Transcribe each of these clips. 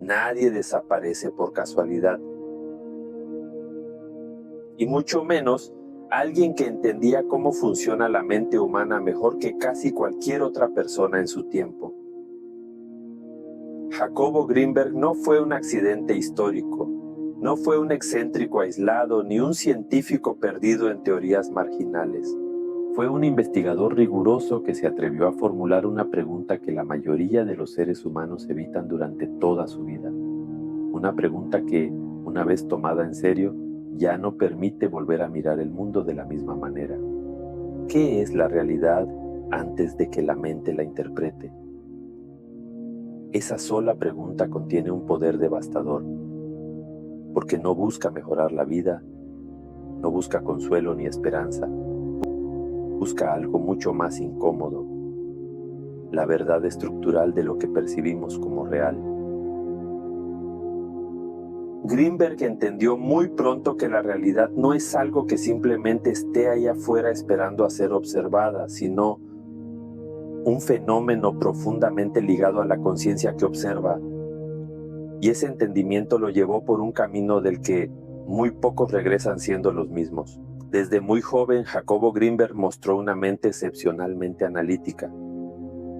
Nadie desaparece por casualidad. Y mucho menos alguien que entendía cómo funciona la mente humana mejor que casi cualquier otra persona en su tiempo. Jacobo Grinberg no fue un accidente histórico, no fue un excéntrico aislado ni un científico perdido en teorías marginales. Fue un investigador riguroso que se atrevió a formular una pregunta que la mayoría de los seres humanos evitan durante toda su vida. Una pregunta que, una vez tomada en serio, ya no permite volver a mirar el mundo de la misma manera. ¿Qué es la realidad antes de que la mente la interprete? Esa sola pregunta contiene un poder devastador, porque no busca mejorar la vida, no busca consuelo ni esperanza, busca algo mucho más incómodo, la verdad estructural de lo que percibimos como real. Grinberg entendió muy pronto que la realidad no es algo que simplemente esté ahí afuera esperando a ser observada, sino un fenómeno profundamente ligado a la conciencia que observa. Y ese entendimiento lo llevó por un camino del que muy pocos regresan siendo los mismos. Desde muy joven, Jacobo Grinberg mostró una mente excepcionalmente analítica.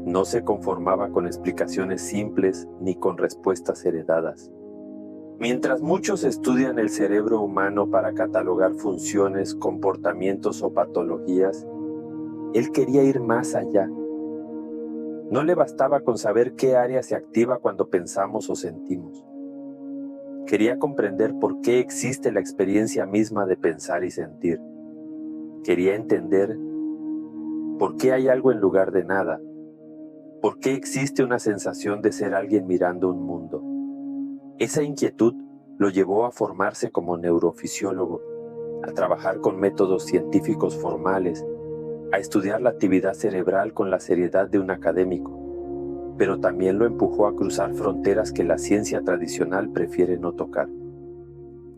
No se conformaba con explicaciones simples ni con respuestas heredadas. Mientras muchos estudian el cerebro humano para catalogar funciones, comportamientos o patologías, él quería ir más allá. No le bastaba con saber qué área se activa cuando pensamos o sentimos. Quería comprender por qué existe la experiencia misma de pensar y sentir. Quería entender por qué hay algo en lugar de nada, por qué existe una sensación de ser alguien mirando un mundo. Esa inquietud lo llevó a formarse como neurofisiólogo, a trabajar con métodos científicos formales, a estudiar la actividad cerebral con la seriedad de un académico, pero también lo empujó a cruzar fronteras que la ciencia tradicional prefiere no tocar.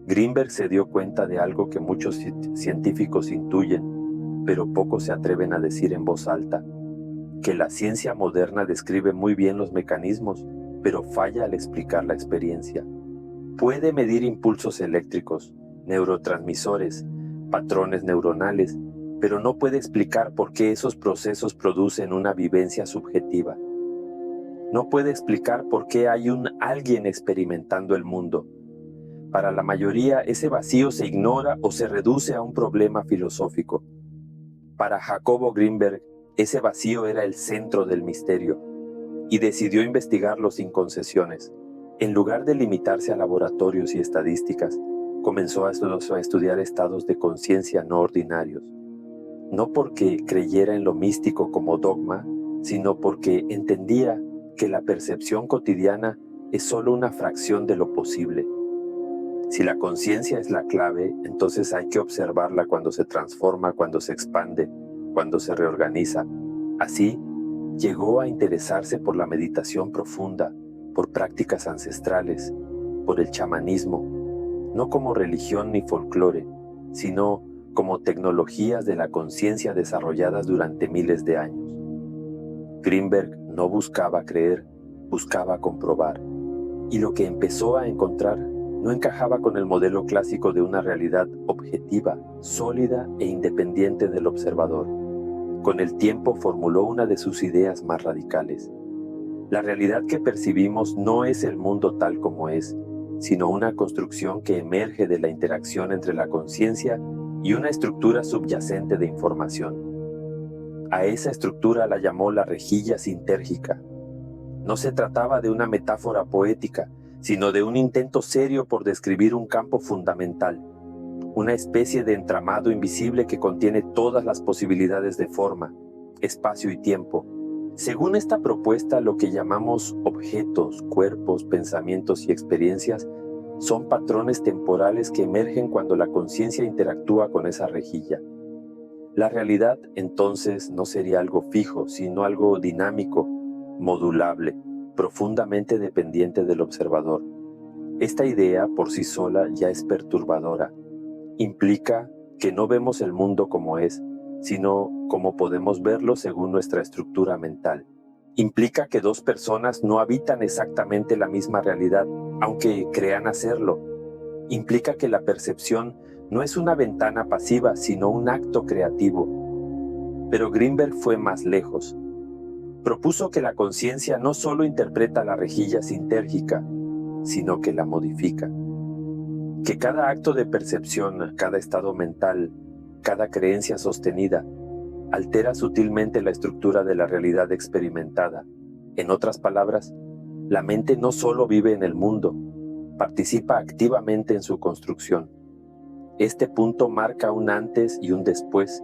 Grinberg se dio cuenta de algo que muchos científicos intuyen, pero pocos se atreven a decir en voz alta, que la ciencia moderna describe muy bien los mecanismos, pero falla al explicar la experiencia. Puede medir impulsos eléctricos, neurotransmisores, patrones neuronales, pero no puede explicar por qué esos procesos producen una vivencia subjetiva. No puede explicar por qué hay un alguien experimentando el mundo. Para la mayoría, ese vacío se ignora o se reduce a un problema filosófico. Para Jacobo Grinberg, ese vacío era el centro del misterio, y decidió investigarlo sin concesiones. En lugar de limitarse a laboratorios y estadísticas, comenzó a estudiar estados de conciencia no ordinarios. No porque creyera en lo místico como dogma, sino porque entendía que la percepción cotidiana es solo una fracción de lo posible. Si la conciencia es la clave, entonces hay que observarla cuando se transforma, cuando se expande, cuando se reorganiza. Así, llegó a interesarse por la meditación profunda, por prácticas ancestrales, por el chamanismo, no como religión ni folclore, sino como tecnologías de la conciencia desarrolladas durante miles de años. Grinberg no buscaba creer, buscaba comprobar, y lo que empezó a encontrar no encajaba con el modelo clásico de una realidad objetiva, sólida e independiente del observador. Con el tiempo formuló una de sus ideas más radicales. La realidad que percibimos no es el mundo tal como es, sino una construcción que emerge de la interacción entre la conciencia y una estructura subyacente de información. A esa estructura la llamó la rejilla sintérgica. No se trataba de una metáfora poética, sino de un intento serio por describir un campo fundamental, una especie de entramado invisible que contiene todas las posibilidades de forma, espacio y tiempo. Según esta propuesta, lo que llamamos objetos, cuerpos, pensamientos y experiencias son patrones temporales que emergen cuando la conciencia interactúa con esa rejilla. La realidad, entonces, no sería algo fijo, sino algo dinámico, modulable, profundamente dependiente del observador. Esta idea, por sí sola, ya es perturbadora. Implica que no vemos el mundo como es, sino como podemos verlo según nuestra estructura mental. Implica que dos personas no habitan exactamente la misma realidad, aunque crean hacerlo. Implica que la percepción no es una ventana pasiva, sino un acto creativo. Pero Greenberg fue más lejos. Propuso que la conciencia no solo interpreta la rejilla sintérgica, sino que la modifica. Que cada acto de percepción, cada estado mental, cada creencia sostenida, altera sutilmente la estructura de la realidad experimentada. En otras palabras, la mente no solo vive en el mundo, participa activamente en su construcción. Este punto marca un antes y un después,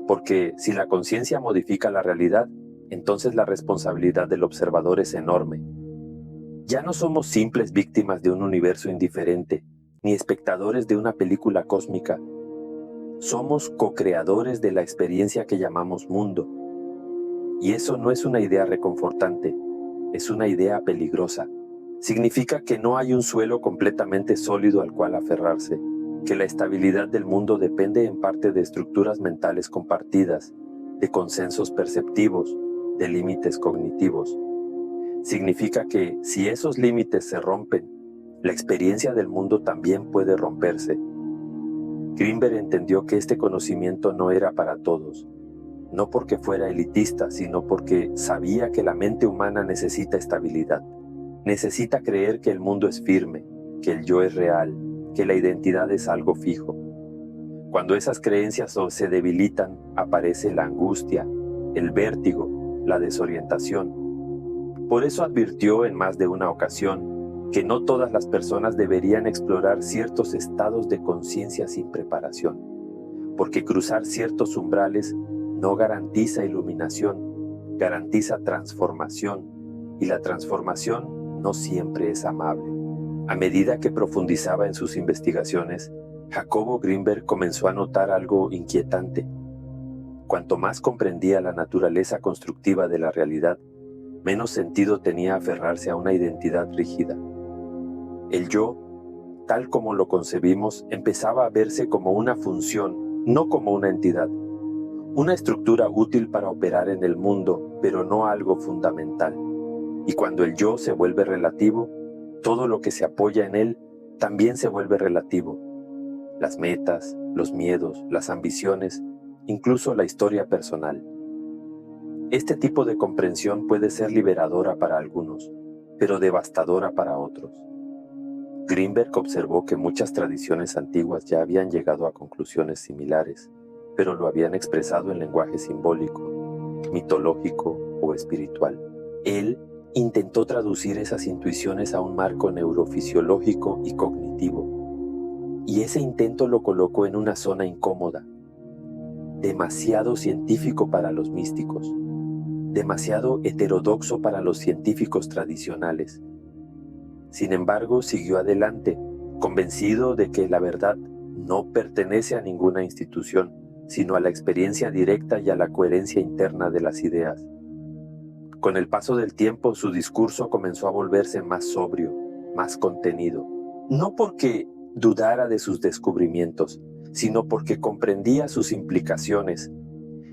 porque si la conciencia modifica la realidad, entonces la responsabilidad del observador es enorme. Ya no somos simples víctimas de un universo indiferente, ni espectadores de una película cósmica. Somos co-creadores de la experiencia que llamamos mundo. Y eso no es una idea reconfortante, es una idea peligrosa. Significa que no hay un suelo completamente sólido al cual aferrarse, que la estabilidad del mundo depende en parte de estructuras mentales compartidas, de consensos perceptivos, de límites cognitivos. Significa que si esos límites se rompen, la experiencia del mundo también puede romperse. Greenberg entendió que este conocimiento no era para todos, no porque fuera elitista, sino porque sabía que la mente humana necesita estabilidad. Necesita creer que el mundo es firme, que el yo es real, que la identidad es algo fijo. Cuando esas creencias se debilitan, aparece la angustia, el vértigo, la desorientación. Por eso advirtió en más de una ocasión que no todas las personas deberían explorar ciertos estados de conciencia sin preparación, porque cruzar ciertos umbrales no garantiza iluminación, garantiza transformación, y la transformación no siempre es amable. A medida que profundizaba en sus investigaciones, Jacobo Greenberg comenzó a notar algo inquietante. Cuanto más comprendía la naturaleza constructiva de la realidad, menos sentido tenía aferrarse a una identidad rígida. El yo, tal como lo concebimos, empezaba a verse como una función, no como una entidad. Una estructura útil para operar en el mundo, pero no algo fundamental. Y cuando el yo se vuelve relativo, todo lo que se apoya en él también se vuelve relativo. Las metas, los miedos, las ambiciones, incluso la historia personal. Este tipo de comprensión puede ser liberadora para algunos, pero devastadora para otros. Greenberg observó que muchas tradiciones antiguas ya habían llegado a conclusiones similares, pero lo habían expresado en lenguaje simbólico, mitológico o espiritual. Él intentó traducir esas intuiciones a un marco neurofisiológico y cognitivo, y ese intento lo colocó en una zona incómoda, demasiado científico para los místicos, demasiado heterodoxo para los científicos tradicionales. Sin embargo, siguió adelante, convencido de que la verdad no pertenece a ninguna institución, sino a la experiencia directa y a la coherencia interna de las ideas. Con el paso del tiempo, su discurso comenzó a volverse más sobrio, más contenido. No porque dudara de sus descubrimientos, sino porque comprendía sus implicaciones.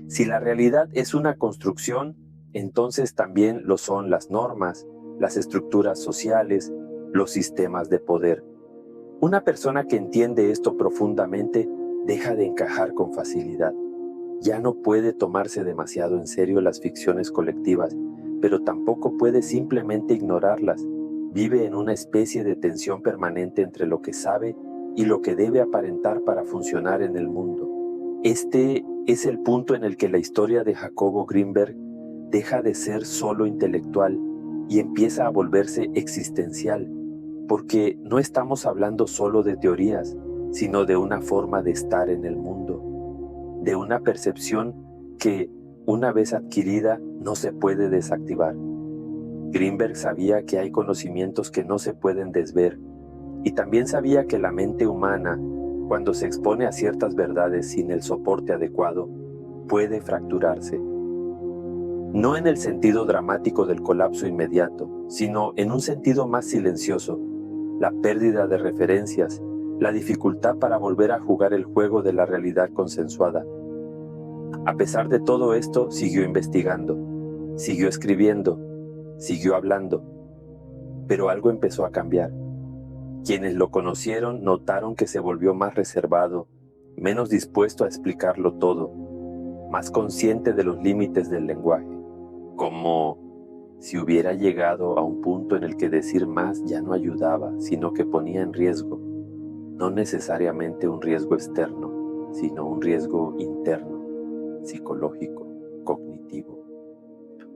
Si la realidad es una construcción, entonces también lo son las normas, las estructuras sociales, los sistemas de poder. Una persona que entiende esto profundamente deja de encajar con facilidad. Ya no puede tomarse demasiado en serio las ficciones colectivas, pero tampoco puede simplemente ignorarlas. Vive en una especie de tensión permanente entre lo que sabe y lo que debe aparentar para funcionar en el mundo. Este es el punto en el que la historia de Jacobo Greenberg deja de ser solo intelectual y empieza a volverse existencial, porque no estamos hablando solo de teorías, sino de una forma de estar en el mundo, de una percepción que, una vez adquirida, no se puede desactivar. Greenberg sabía que hay conocimientos que no se pueden desver, y también sabía que la mente humana, cuando se expone a ciertas verdades sin el soporte adecuado, puede fracturarse. No en el sentido dramático del colapso inmediato, sino en un sentido más silencioso, la pérdida de referencias, la dificultad para volver a jugar el juego de la realidad consensuada. A pesar de todo esto, siguió investigando. Siguió escribiendo, siguió hablando, pero algo empezó a cambiar. Quienes lo conocieron notaron que se volvió más reservado, menos dispuesto a explicarlo todo, más consciente de los límites del lenguaje, como si hubiera llegado a un punto en el que decir más ya no ayudaba, sino que ponía en riesgo, no necesariamente un riesgo externo, sino un riesgo interno, psicológico, cognitivo.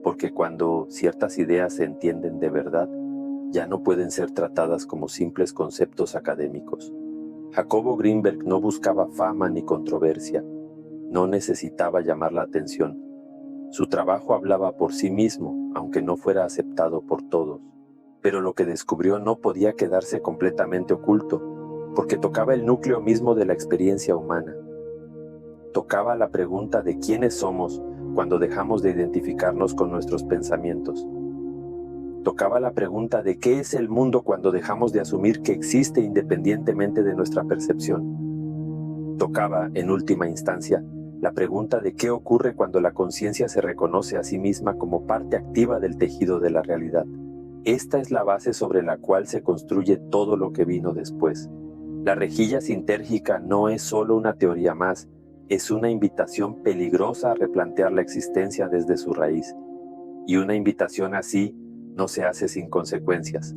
Porque cuando ciertas ideas se entienden de verdad, ya no pueden ser tratadas como simples conceptos académicos. Jacobo Greenberg no buscaba fama ni controversia, no necesitaba llamar la atención. Su trabajo hablaba por sí mismo, aunque no fuera aceptado por todos. Pero lo que descubrió no podía quedarse completamente oculto, porque tocaba el núcleo mismo de la experiencia humana. Tocaba la pregunta de quiénes somos cuando dejamos de identificarnos con nuestros pensamientos. Tocaba la pregunta de qué es el mundo cuando dejamos de asumir que existe independientemente de nuestra percepción. Tocaba, en última instancia, la pregunta de qué ocurre cuando la conciencia se reconoce a sí misma como parte activa del tejido de la realidad. Esta es la base sobre la cual se construye todo lo que vino después. La rejilla sintérgica no es solo una teoría más, es una invitación peligrosa a replantear la existencia desde su raíz. Y una invitación así no se hace sin consecuencias.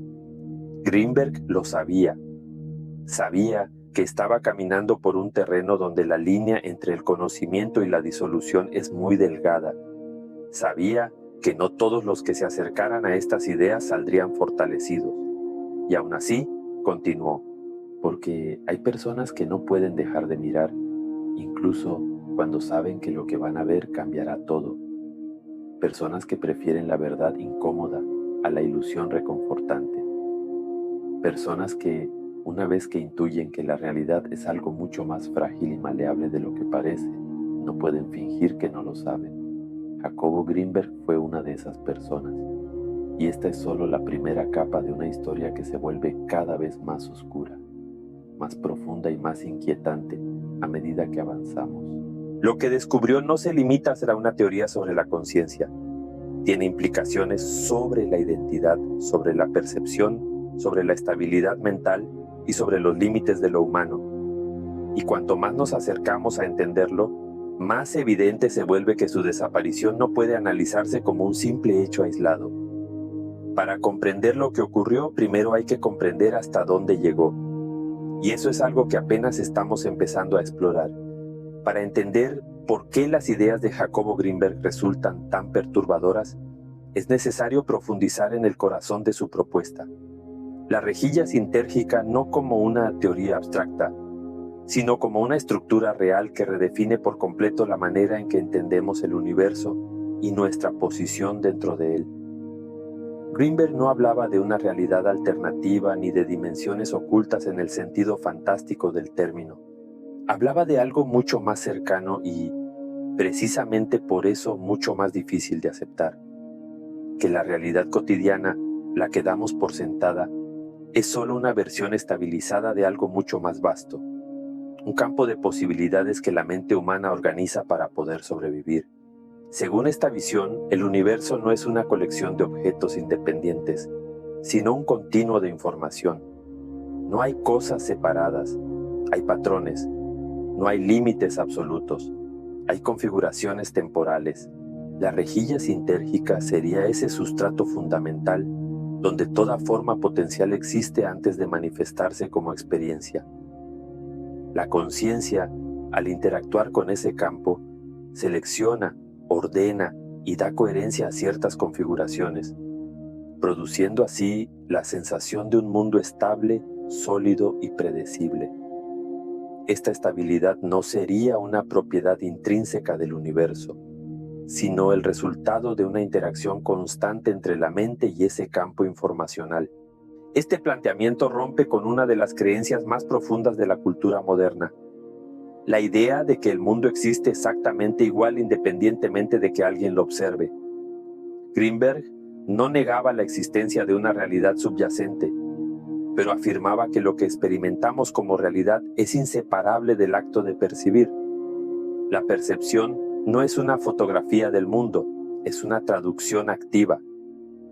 Greenberg lo sabía. Sabía que estaba caminando por un terreno donde la línea entre el conocimiento y la disolución es muy delgada. Sabía que no todos los que se acercaran a estas ideas saldrían fortalecidos. Y aún así, continuó, porque hay personas que no pueden dejar de mirar, incluso cuando saben que lo que van a ver cambiará todo. Personas que prefieren la verdad incómoda a la ilusión reconfortante. Personas que, una vez que intuyen que la realidad es algo mucho más frágil y maleable de lo que parece, no pueden fingir que no lo saben. Jacobo Greenberg fue una de esas personas. Y esta es solo la primera capa de una historia que se vuelve cada vez más oscura, más profunda y más inquietante a medida que avanzamos. Lo que descubrió no se limita a ser una teoría sobre la conciencia. Tiene implicaciones sobre la identidad, sobre la percepción, sobre la estabilidad mental y sobre los límites de lo humano. Y cuanto más nos acercamos a entenderlo, más evidente se vuelve que su desaparición no puede analizarse como un simple hecho aislado. Para comprender lo que ocurrió, primero hay que comprender hasta dónde llegó. Y eso es algo que apenas estamos empezando a explorar. Para entender por qué las ideas de Jacobo Greenberg resultan tan perturbadoras, es necesario profundizar en el corazón de su propuesta. La rejilla sintérgica no como una teoría abstracta, sino como una estructura real que redefine por completo la manera en que entendemos el universo y nuestra posición dentro de él. Greenberg no hablaba de una realidad alternativa ni de dimensiones ocultas en el sentido fantástico del término. Hablaba de algo mucho más cercano y, precisamente por eso, mucho más difícil de aceptar. Que la realidad cotidiana, la que damos por sentada, es solo una versión estabilizada de algo mucho más vasto. Un campo de posibilidades que la mente humana organiza para poder sobrevivir. Según esta visión, el universo no es una colección de objetos independientes, sino un continuo de información. No hay cosas separadas, hay patrones. No hay límites absolutos, hay configuraciones temporales. La rejilla sintérgica sería ese sustrato fundamental donde toda forma potencial existe antes de manifestarse como experiencia. La conciencia, al interactuar con ese campo, selecciona, ordena y da coherencia a ciertas configuraciones, produciendo así la sensación de un mundo estable, sólido y predecible. Esta estabilidad no sería una propiedad intrínseca del universo, sino el resultado de una interacción constante entre la mente y ese campo informacional. Este planteamiento rompe con una de las creencias más profundas de la cultura moderna, la idea de que el mundo existe exactamente igual independientemente de que alguien lo observe. Greenberg no negaba la existencia de una realidad subyacente, pero afirmaba que lo que experimentamos como realidad es inseparable del acto de percibir. La percepción no es una fotografía del mundo, es una traducción activa,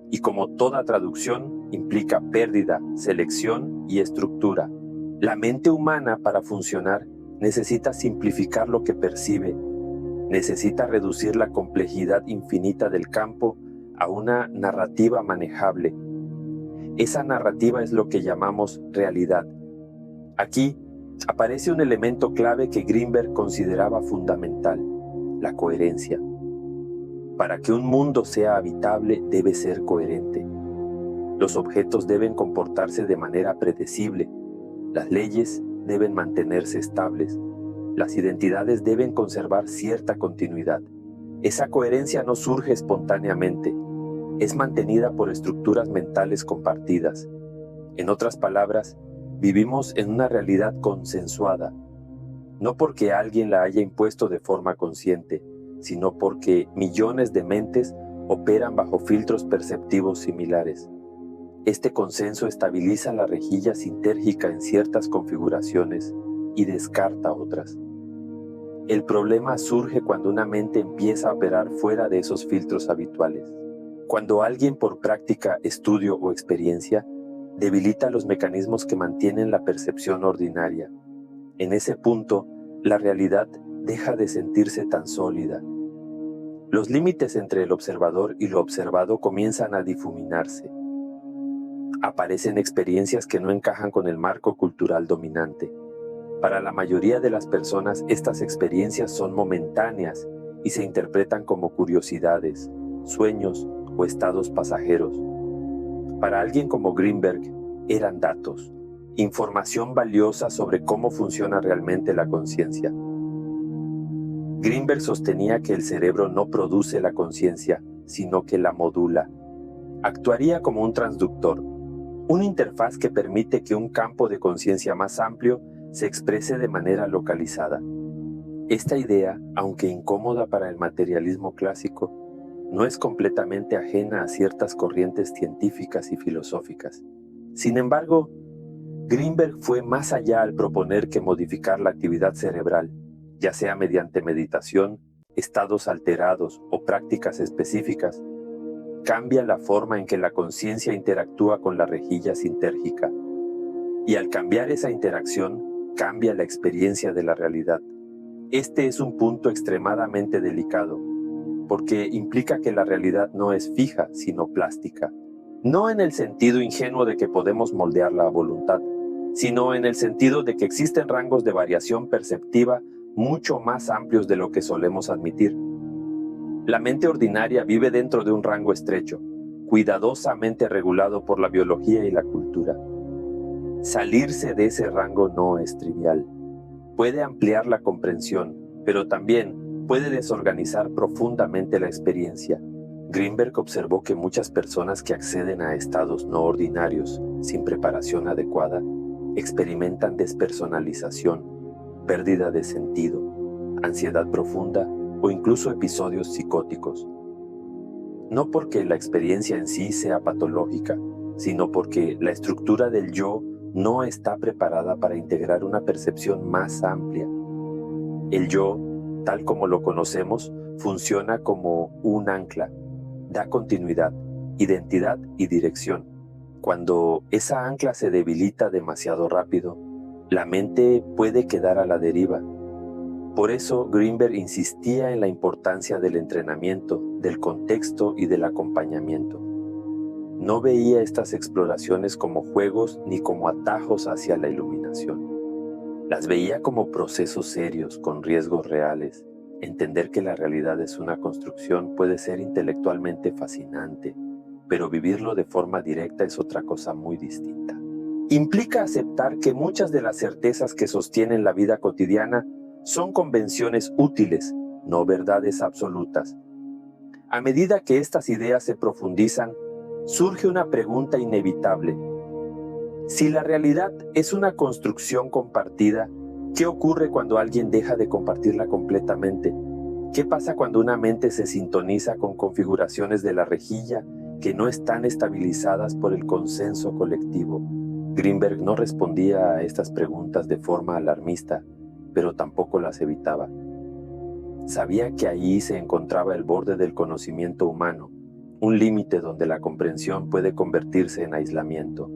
y como toda traducción implica pérdida, selección y estructura. La mente humana, para funcionar, necesita simplificar lo que percibe, necesita reducir la complejidad infinita del campo a una narrativa manejable. Esa narrativa es lo que llamamos realidad. Aquí aparece un elemento clave que Greenberg consideraba fundamental: la coherencia. Para que un mundo sea habitable, debe ser coherente. Los objetos deben comportarse de manera predecible, las leyes deben mantenerse estables, las identidades deben conservar cierta continuidad. Esa coherencia no surge espontáneamente, es mantenida por estructuras mentales compartidas. En otras palabras, vivimos en una realidad consensuada, no porque alguien la haya impuesto de forma consciente, sino porque millones de mentes operan bajo filtros perceptivos similares. Este consenso estabiliza la rejilla sintérgica en ciertas configuraciones y descarta otras. El problema surge cuando una mente empieza a operar fuera de esos filtros habituales. Cuando alguien, por práctica, estudio o experiencia, debilita los mecanismos que mantienen la percepción ordinaria. En ese punto, la realidad deja de sentirse tan sólida. Los límites entre el observador y lo observado comienzan a difuminarse. Aparecen experiencias que no encajan con el marco cultural dominante. Para la mayoría de las personas, estas experiencias son momentáneas y se interpretan como curiosidades, sueños o estados pasajeros. Para alguien como Greenberg, eran datos, información valiosa sobre cómo funciona realmente la conciencia. Greenberg sostenía que el cerebro no produce la conciencia, sino que la modula. Actuaría como un transductor, una interfaz que permite que un campo de conciencia más amplio se exprese de manera localizada. Esta idea, aunque incómoda para el materialismo clásico, no es completamente ajena a ciertas corrientes científicas y filosóficas. Sin embargo, Greenberg fue más allá al proponer que modificar la actividad cerebral, ya sea mediante meditación, estados alterados o prácticas específicas, cambia la forma en que la conciencia interactúa con la rejilla sintérgica. Y al cambiar esa interacción, cambia la experiencia de la realidad. Este es un punto extremadamente delicado, porque implica que la realidad no es fija, sino plástica. No en el sentido ingenuo de que podemos moldearla a voluntad, sino en el sentido de que existen rangos de variación perceptiva mucho más amplios de lo que solemos admitir. La mente ordinaria vive dentro de un rango estrecho, cuidadosamente regulado por la biología y la cultura. Salirse de ese rango no es trivial. Puede ampliar la comprensión, pero también puede desorganizar profundamente la experiencia. Greenberg observó que muchas personas que acceden a estados no ordinarios, sin preparación adecuada, experimentan despersonalización, pérdida de sentido, ansiedad profunda o incluso episodios psicóticos. No porque la experiencia en sí sea patológica, sino porque la estructura del yo no está preparada para integrar una percepción más amplia. El yo, tal como lo conocemos, funciona como un ancla, da continuidad, identidad y dirección. Cuando esa ancla se debilita demasiado rápido, la mente puede quedar a la deriva. Por eso Greenberg insistía en la importancia del entrenamiento, del contexto y del acompañamiento. No veía estas exploraciones como juegos ni como atajos hacia la iluminación. Las veía como procesos serios, con riesgos reales. Entender que la realidad es una construcción puede ser intelectualmente fascinante, pero vivirlo de forma directa es otra cosa muy distinta. Implica aceptar que muchas de las certezas que sostienen la vida cotidiana son convenciones útiles, no verdades absolutas. A medida que estas ideas se profundizan, surge una pregunta inevitable. Si la realidad es una construcción compartida, ¿qué ocurre cuando alguien deja de compartirla completamente? ¿Qué pasa cuando una mente se sintoniza con configuraciones de la rejilla que no están estabilizadas por el consenso colectivo? Greenberg no respondía a estas preguntas de forma alarmista, pero tampoco las evitaba. Sabía que ahí se encontraba el borde del conocimiento humano, un límite donde la comprensión puede convertirse en aislamiento.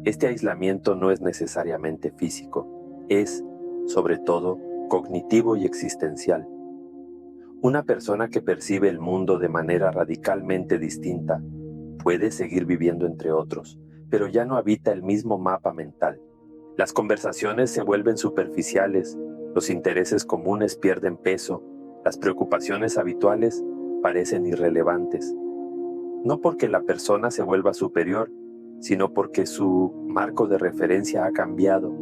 Este aislamiento no es necesariamente físico, es, sobre todo, cognitivo y existencial. Una persona que percibe el mundo de manera radicalmente distinta puede seguir viviendo entre otros, pero ya no habita el mismo mapa mental. Las conversaciones se vuelven superficiales, los intereses comunes pierden peso, las preocupaciones habituales parecen irrelevantes. No porque la persona se vuelva superior, sino porque su marco de referencia ha cambiado,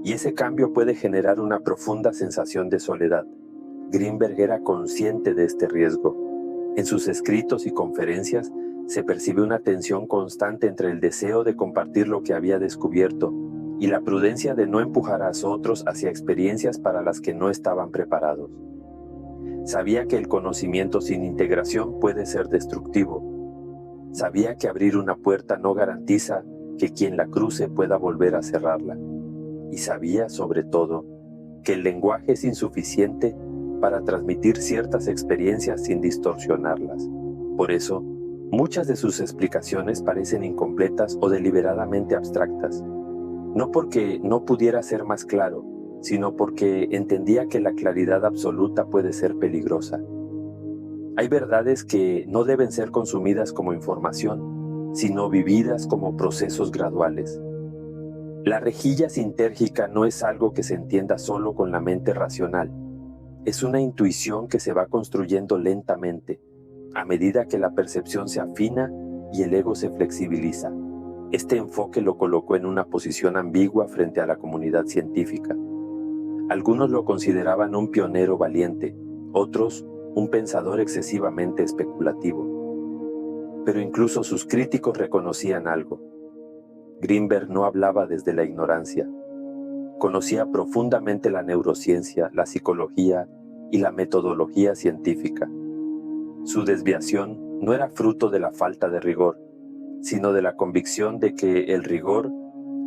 y ese cambio puede generar una profunda sensación de soledad. Greenberg era consciente de este riesgo. En sus escritos y conferencias se percibe una tensión constante entre el deseo de compartir lo que había descubierto y la prudencia de no empujar a otros hacia experiencias para las que no estaban preparados. Sabía que el conocimiento sin integración puede ser destructivo. Sabía que abrir una puerta no garantiza que quien la cruce pueda volver a cerrarla. Y sabía, sobre todo, que el lenguaje es insuficiente para transmitir ciertas experiencias sin distorsionarlas. Por eso, muchas de sus explicaciones parecen incompletas o deliberadamente abstractas. No porque no pudiera ser más claro, sino porque entendía que la claridad absoluta puede ser peligrosa. Hay verdades que no deben ser consumidas como información, sino vividas como procesos graduales. La rejilla sintérgica no es algo que se entienda solo con la mente racional. Es una intuición que se va construyendo lentamente, a medida que la percepción se afina y el ego se flexibiliza. Este enfoque lo colocó en una posición ambigua frente a la comunidad científica. Algunos lo consideraban un pionero valiente, otros un pensador excesivamente especulativo. Pero incluso sus críticos reconocían algo. Greenberg no hablaba desde la ignorancia. Conocía profundamente la neurociencia, la psicología y la metodología científica. Su desviación no era fruto de la falta de rigor, sino de la convicción de que el rigor,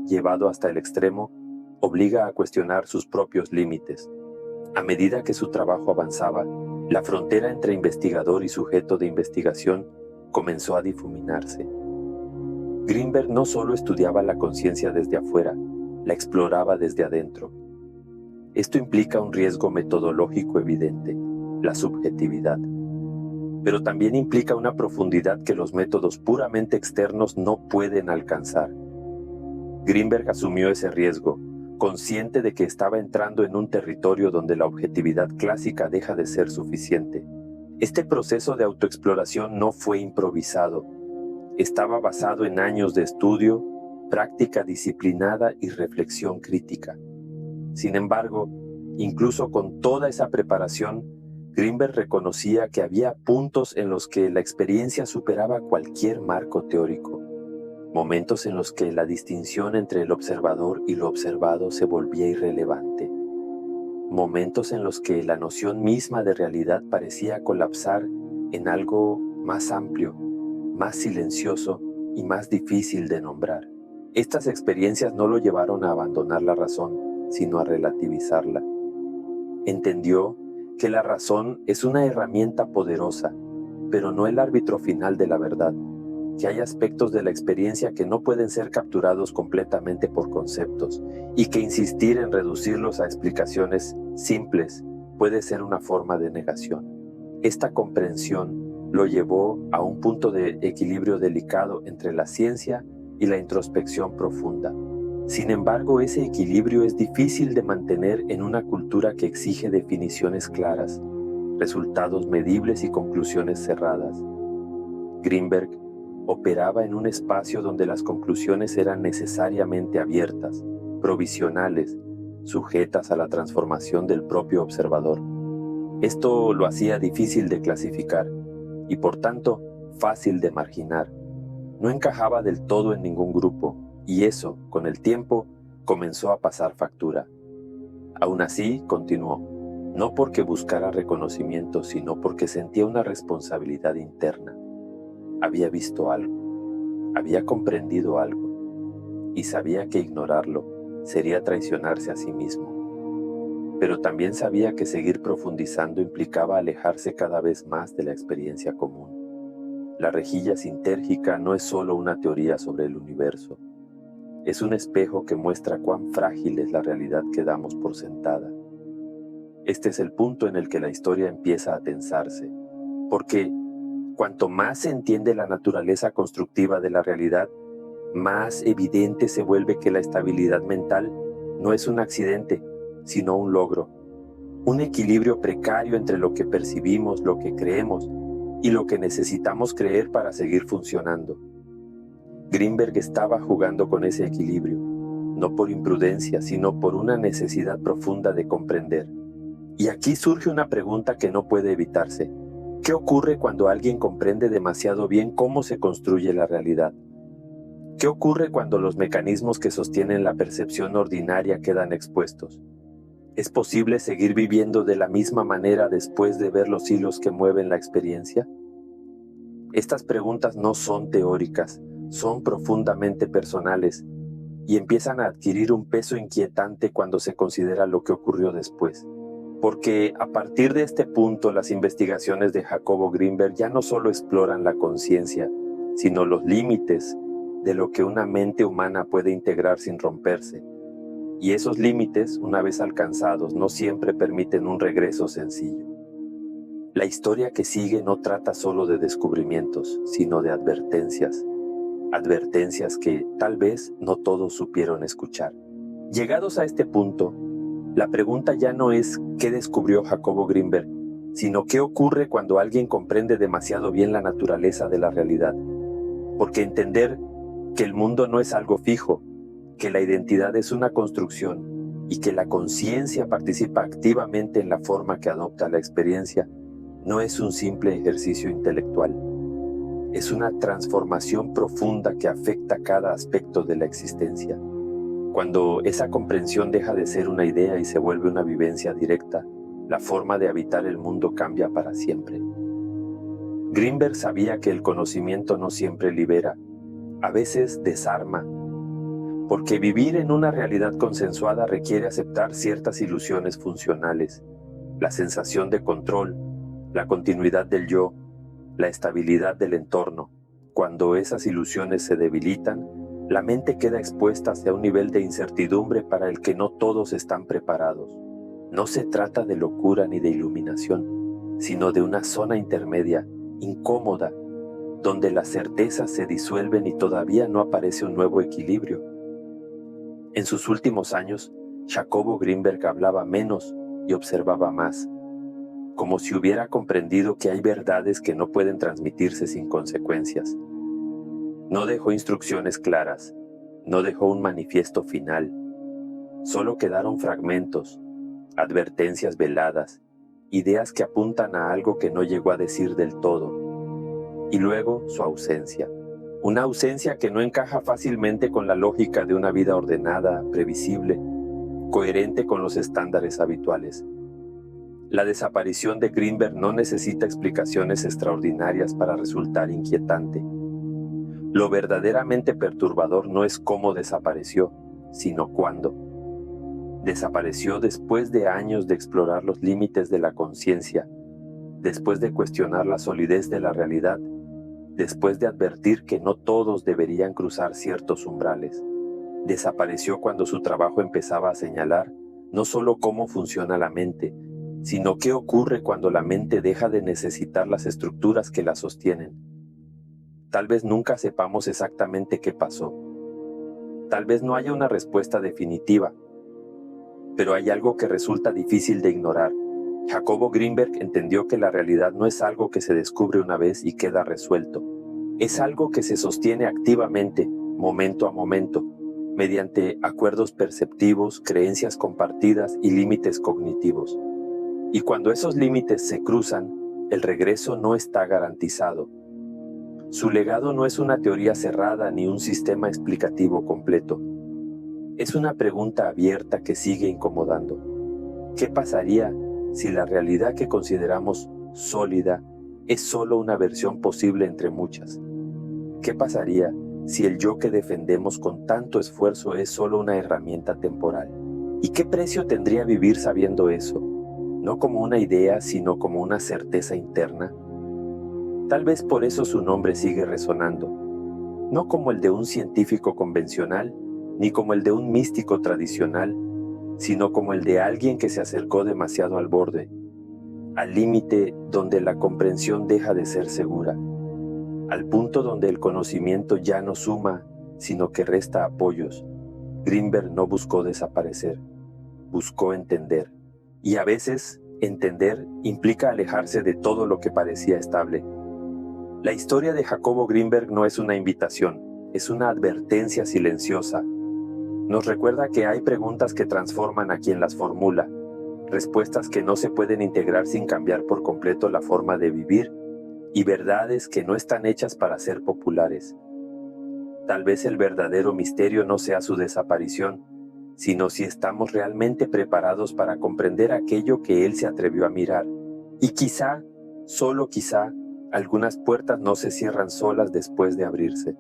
llevado hasta el extremo, obliga a cuestionar sus propios límites. A medida que su trabajo avanzaba, la frontera entre investigador y sujeto de investigación comenzó a difuminarse. Greenberg no solo estudiaba la conciencia desde afuera, la exploraba desde adentro. Esto implica un riesgo metodológico evidente, la subjetividad. Pero también implica una profundidad que los métodos puramente externos no pueden alcanzar. Greenberg asumió ese riesgo, consciente de que estaba entrando en un territorio donde la objetividad clásica deja de ser suficiente. Este proceso de autoexploración no fue improvisado. Estaba basado en años de estudio, práctica disciplinada y reflexión crítica. Sin embargo, incluso con toda esa preparación, Greenberg reconocía que había puntos en los que la experiencia superaba cualquier marco teórico, momentos en los que la distinción entre el observador y lo observado se volvía irrelevante, momentos en los que la noción misma de realidad parecía colapsar en algo más amplio, más silencioso y más difícil de nombrar. Estas experiencias no lo llevaron a abandonar la razón, sino a relativizarla. Entendió que la razón es una herramienta poderosa, pero no el árbitro final de la verdad, que hay aspectos de la experiencia que no pueden ser capturados completamente por conceptos y que insistir en reducirlos a explicaciones simples puede ser una forma de negación. Esta comprensión lo llevó a un punto de equilibrio delicado entre la ciencia y la introspección profunda. Sin embargo, ese equilibrio es difícil de mantener en una cultura que exige definiciones claras, resultados medibles y conclusiones cerradas. Greenberg operaba en un espacio donde las conclusiones eran necesariamente abiertas, provisionales, sujetas a la transformación del propio observador. Esto lo hacía difícil de clasificar y, por tanto, fácil de marginar. No encajaba del todo en ningún grupo, y eso, con el tiempo, comenzó a pasar factura. Aún así, continuó, no porque buscara reconocimiento, sino porque sentía una responsabilidad interna. Había visto algo, había comprendido algo, y sabía que ignorarlo sería traicionarse a sí mismo. pero también sabía que seguir profundizando implicaba alejarse cada vez más de la experiencia común. La rejilla sintérgica no es solo una teoría sobre el universo, es un espejo que muestra cuán frágil es la realidad que damos por sentada. Este es el punto en el que la historia empieza a tensarse, porque cuanto más se entiende la naturaleza constructiva de la realidad, más evidente se vuelve que la estabilidad mental no es un accidente, sino un logro, un equilibrio precario entre lo que percibimos, lo que creemos y lo que necesitamos creer para seguir funcionando. Greenberg estaba jugando con ese equilibrio, no por imprudencia, sino por una necesidad profunda de comprender. Y aquí surge una pregunta que no puede evitarse. ¿Qué ocurre cuando alguien comprende demasiado bien cómo se construye la realidad? ¿Qué ocurre cuando los mecanismos que sostienen la percepción ordinaria quedan expuestos? ¿Es posible seguir viviendo de la misma manera después de ver los hilos que mueven la experiencia? Estas preguntas no son teóricas, son profundamente personales y empiezan a adquirir un peso inquietante cuando se considera lo que ocurrió después. Porque a partir de este punto las investigaciones de Jacobo Greenberg ya no solo exploran la conciencia, sino los límites de lo que una mente humana puede integrar sin romperse. Y esos límites, una vez alcanzados, no siempre permiten un regreso sencillo. La historia que sigue no trata solo de descubrimientos, sino de advertencias. Advertencias que tal vez no todos supieron escuchar. Llegados a este punto, la pregunta ya no es qué descubrió Jacobo Greenberg, sino qué ocurre cuando alguien comprende demasiado bien la naturaleza de la realidad. Porque entender que el mundo no es algo fijo, que la identidad es una construcción y que la conciencia participa activamente en la forma que adopta la experiencia, no es un simple ejercicio intelectual. Es una transformación profunda que afecta cada aspecto de la existencia. Cuando esa comprensión deja de ser una idea y se vuelve una vivencia directa, la forma de habitar el mundo cambia para siempre. Greenberg sabía que el conocimiento no siempre libera, a veces desarma, porque vivir en una realidad consensuada requiere aceptar ciertas ilusiones funcionales, la sensación de control, la continuidad del yo, la estabilidad del entorno. Cuando esas ilusiones se debilitan, la mente queda expuesta hacia un nivel de incertidumbre para el que no todos están preparados. No se trata de locura ni de iluminación, sino de una zona intermedia, incómoda, donde las certezas se disuelven y todavía no aparece un nuevo equilibrio. En sus últimos años, Jacobo Greenberg hablaba menos y observaba más, como si hubiera comprendido que hay verdades que no pueden transmitirse sin consecuencias. No dejó instrucciones claras, no dejó un manifiesto final. Solo quedaron fragmentos, advertencias veladas, ideas que apuntan a algo que no llegó a decir del todo. Y luego su ausencia. Una ausencia que no encaja fácilmente con la lógica de una vida ordenada, previsible, coherente con los estándares habituales. La desaparición de Greenberg no necesita explicaciones extraordinarias para resultar inquietante. Lo verdaderamente perturbador no es cómo desapareció, sino cuándo. Desapareció después de años de explorar los límites de la conciencia, después de cuestionar la solidez de la realidad, después de advertir que no todos deberían cruzar ciertos umbrales. Desapareció cuando su trabajo empezaba a señalar no solo cómo funciona la mente, sino qué ocurre cuando la mente deja de necesitar las estructuras que la sostienen. Tal vez nunca sepamos exactamente qué pasó. Tal vez no haya una respuesta definitiva, pero hay algo que resulta difícil de ignorar. Jacobo Greenberg entendió que la realidad no es algo que se descubre una vez y queda resuelto. Es algo que se sostiene activamente, momento a momento, mediante acuerdos perceptivos, creencias compartidas y límites cognitivos. Y cuando esos límites se cruzan, el regreso no está garantizado. Su legado no es una teoría cerrada ni un sistema explicativo completo. Es una pregunta abierta que sigue incomodando. ¿Qué pasaría si la realidad que consideramos sólida es solo una versión posible entre muchas? ¿Qué pasaría si el yo que defendemos con tanto esfuerzo es solo una herramienta temporal? ¿Y qué precio tendría vivir sabiendo eso? No como una idea, sino como una certeza interna. Tal vez por eso su nombre sigue resonando, no como el de un científico convencional, ni como el de un místico tradicional, sino como el de alguien que se acercó demasiado al borde, al límite donde la comprensión deja de ser segura, al punto donde el conocimiento ya no suma, sino que resta apoyos. Grinberg no buscó desaparecer, buscó entender. Y a veces, entender implica alejarse de todo lo que parecía estable. La historia de Jacobo Grinberg no es una invitación, es una advertencia silenciosa. Nos recuerda que hay preguntas que transforman a quien las formula, respuestas que no se pueden integrar sin cambiar por completo la forma de vivir, y verdades que no están hechas para ser populares. Tal vez el verdadero misterio no sea su desaparición, sino si estamos realmente preparados para comprender aquello que él se atrevió a mirar. Y quizá, solo quizá, algunas puertas no se cierran solas después de abrirse.